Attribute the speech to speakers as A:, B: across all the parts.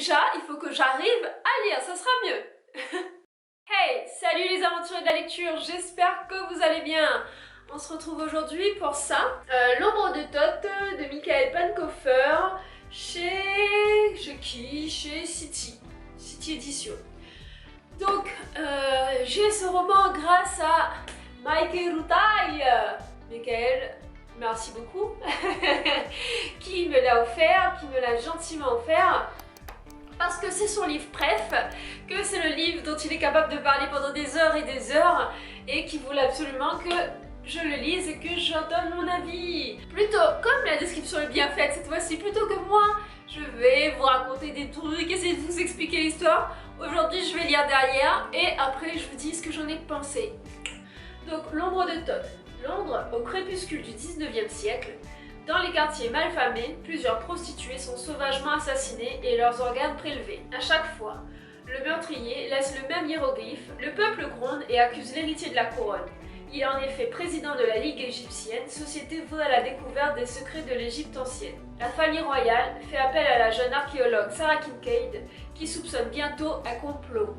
A: déjà, il faut que j'arrive à lire, ça sera mieux. Hey, salut les aventuriers de la lecture, j'espère que vous allez bien. On se retrouve aujourd'hui pour ça. L'ombre de Thoth de Michael Pankhofer chez City Édition. Donc, j'ai ce roman grâce à Michael Rutai. Michael, merci beaucoup, qui me l'a offert, qui me l'a gentiment offert. Parce que c'est son livre préf, que c'est le livre dont il est capable de parler pendant des heures et des heures et qui voulait absolument que je le lise et que j'en donne mon avis. Plutôt, comme la description est bien faite cette fois-ci, plutôt que moi, je vais vous raconter des trucs, essayer de vous expliquer l'histoire. Aujourd'hui, je vais lire derrière et après, je vous dis ce que j'en ai pensé. Donc, l'ombre de Thoth. Londres, au crépuscule du 19e siècle. Dans les quartiers malfamés, plusieurs prostituées sont sauvagement assassinées et leurs organes prélevés. À chaque fois, le meurtrier laisse le même hiéroglyphe, le peuple gronde et accuse l'héritier de la couronne. Il est en effet président de la Ligue égyptienne, société vouée à la découverte des secrets de l'Égypte ancienne. La famille royale fait appel à la jeune archéologue Sarah Kincaid, qui soupçonne bientôt un complot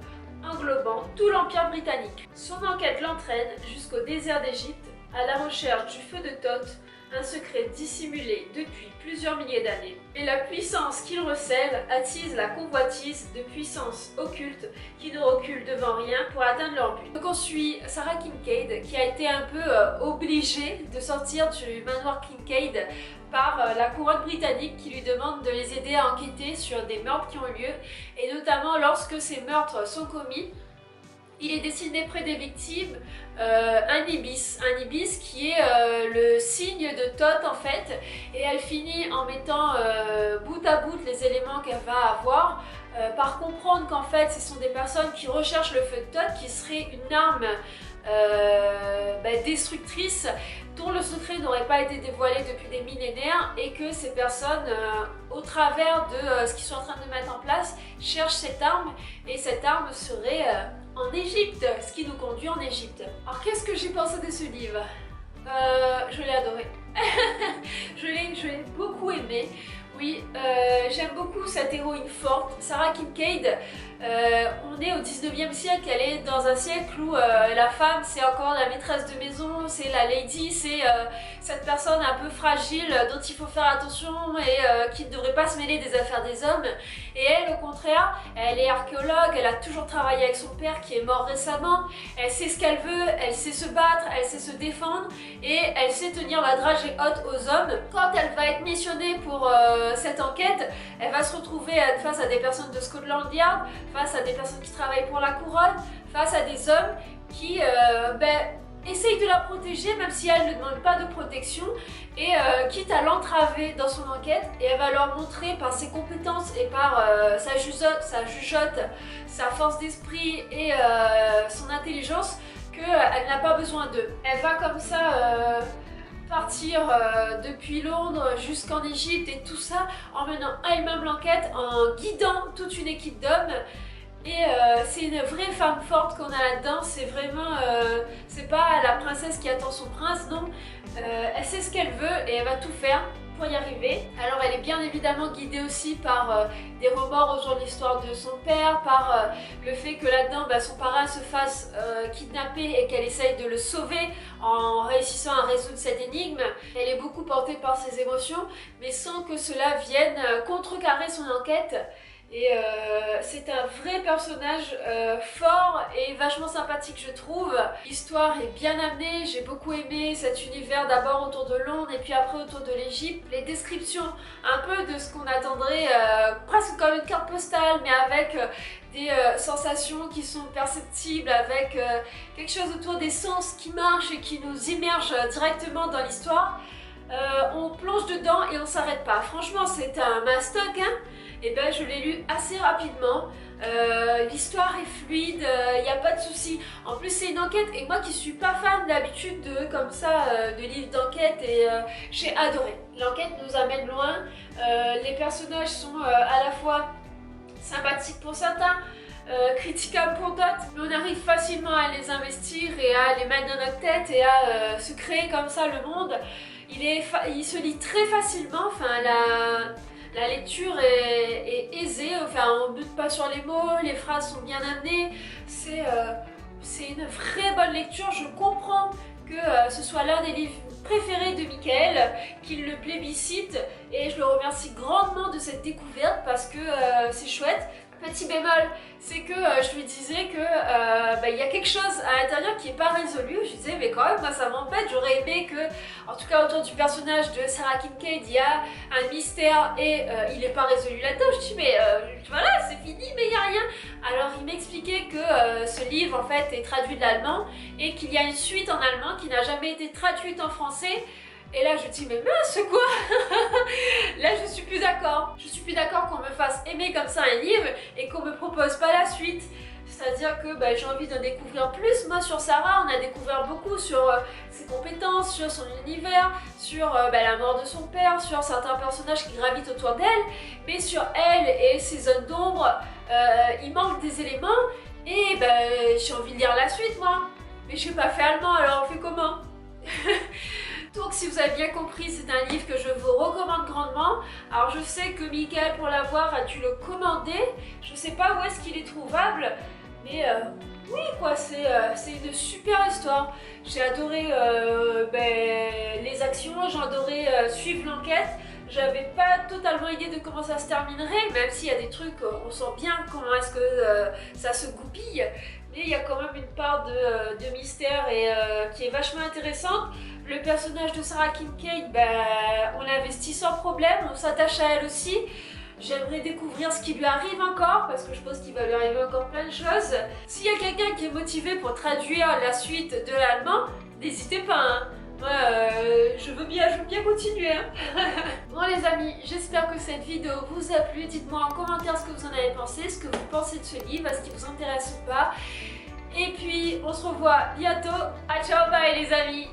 A: englobant tout l'Empire britannique. Son enquête l'entraîne jusqu'au désert d'Égypte, à la recherche du feu de Thoth, un secret dissimulé depuis plusieurs milliers d'années. Et la puissance qu'il recèle attise la convoitise de puissances occultes qui ne reculent devant rien pour atteindre leur but. Donc on suit Sarah Kincaid qui a été un peu obligée de sortir du manoir Kincaid par la couronne britannique qui lui demande de les aider à enquêter sur des meurtres qui ont eu lieu et notamment lorsque ces meurtres sont commis. Il est dessiné près des victimes un ibis qui est le signe de Thoth en fait, et elle finit en mettant bout à bout les éléments qu'elle va avoir par comprendre qu'en fait ce sont des personnes qui recherchent le feu de Thoth qui serait une arme destructrice dont le secret n'aurait pas été dévoilé depuis des millénaires et que ces personnes, au travers de ce qu'ils sont en train de mettre en place, cherchent cette arme et cette arme serait en Égypte, ce qui nous conduit en Égypte. Alors qu'est-ce que j'ai pensé de ce livre? Je l'ai adoré. je l'ai beaucoup aimé. Oui, j'aime beaucoup cette héroïne forte, Sarah Kincaid. On est au 19e siècle, elle est dans un siècle où la femme c'est encore la maîtresse de maison, c'est la lady, c'est cette personne un peu fragile dont il faut faire attention et qui ne devrait pas se mêler des affaires des hommes. Et elle au contraire, elle est archéologue, elle a toujours travaillé avec son père qui est mort récemment, elle sait ce qu'elle veut, elle sait se battre, elle sait se défendre et elle sait tenir la dragée haute aux hommes. Quand elle va être missionnée pour cette enquête, elle va se retrouver face à des personnes de Scotland Yard, face à des personnes qui travaillent pour la couronne, face à des hommes qui essayent de la protéger même si elle ne demande pas de protection et quitte à l'entraver dans son enquête, et elle va leur montrer par ses compétences et par sa jugeote, sa force d'esprit et son intelligence qu'elle n'a pas besoin d'eux. Elle va comme ça partir depuis Londres jusqu'en Égypte et tout ça en menant elle-même l'enquête, en guidant toute une équipe d'hommes. Et c'est une vraie femme forte qu'on a là-dedans, c'est vraiment, c'est pas la princesse qui attend son prince, non, elle sait ce qu'elle veut et elle va tout faire pour y arriver. Alors elle est bien évidemment guidée aussi par des remords autour de l'histoire de son père, par le fait que là-dedans son parrain se fasse kidnapper et qu'elle essaye de le sauver en réussissant à résoudre cette énigme. Elle est beaucoup portée par ses émotions, mais sans que cela vienne contrecarrer son enquête. Et c'est un vrai personnage fort et vachement sympathique je trouve. L'histoire est bien amenée, j'ai beaucoup aimé cet univers d'abord autour de Londres et puis après autour de l'Égypte. Les descriptions un peu de ce qu'on attendrait presque comme une carte postale mais avec des sensations qui sont perceptibles, avec quelque chose autour des sens qui marche et qui nous immerge directement dans l'histoire. On plonge dedans et on s'arrête pas. Franchement c'est un mastoc hein. Et je l'ai lu assez rapidement, l'histoire est fluide, il n'y a pas de souci. En plus c'est une enquête et moi qui suis pas fan d'habitude de livres d'enquête et j'ai adoré. L'enquête nous amène loin, les personnages sont à la fois sympathiques pour certains, critiquables pour d'autres, mais on arrive facilement à les investir et à les mettre dans notre tête et à se créer comme ça le monde. Il se lit très facilement, enfin La lecture est aisée, enfin on ne bute pas sur les mots, les phrases sont bien amenées, c'est une vraie bonne lecture. Je comprends que ce soit l'un des livres préférés de Michael, qu'il le plébiscite, et je le remercie grandement de cette découverte parce que c'est chouette. Petit bémol, c'est que je lui disais que il y a quelque chose à l'intérieur qui n'est pas résolu. Je lui disais mais quand même moi ça m'embête, j'aurais aimé que, en tout cas autour du personnage de Sarah Kincaid, il y a un mystère et il n'est pas résolu là-dedans. Je dis mais voilà c'est fini mais il n'y a rien. Alors il m'expliquait que ce livre en fait est traduit de l'allemand et qu'il y a une suite en allemand qui n'a jamais été traduite en français. Et là je dis mais mince quoi. Là je suis plus d'accord. Je suis plus d'accord qu'on me fasse aimer comme ça un livre et qu'on me propose pas la suite. C'est-à-dire que j'ai envie d'en découvrir plus. Moi sur Sarah on a découvert beaucoup sur ses compétences, sur son univers, sur la mort de son père, sur certains personnages qui gravitent autour d'elle. Mais sur elle et ses zones d'ombre, il manque des éléments et j'ai envie de lire la suite moi. Mais je n'ai pas fait allemand alors on fait comment? Donc si vous avez bien compris, c'est un livre que je vous recommande grandement. Alors je sais que Michael pour l'avoir a dû le commander. Je sais pas où est-ce qu'il est trouvable. Mais oui quoi, c'est une super histoire. J'ai adoré les actions, j'ai adoré suivre l'enquête. J'avais pas totalement idée de comment ça se terminerait, même s'il y a des trucs, on sent bien comment est-ce que ça se goupille. Mais il y a quand même une part de mystère et qui est vachement intéressante. Le personnage de Sarah Kincaid, on l'investit sans problème, on s'attache à elle aussi. J'aimerais découvrir ce qui lui arrive encore, parce que je pense qu'il va lui arriver encore plein de choses. S'il y a quelqu'un qui est motivé pour traduire la suite de l'allemand, n'hésitez pas, hein. Moi, je veux bien continuer. Hein. Bon les amis, j'espère que cette vidéo vous a plu. Dites-moi en commentaire ce que vous en avez pensé, ce que vous pensez de ce livre, est-ce qu'il vous intéresse ou pas. Et puis, on se revoit bientôt. À ciao, bye les amis.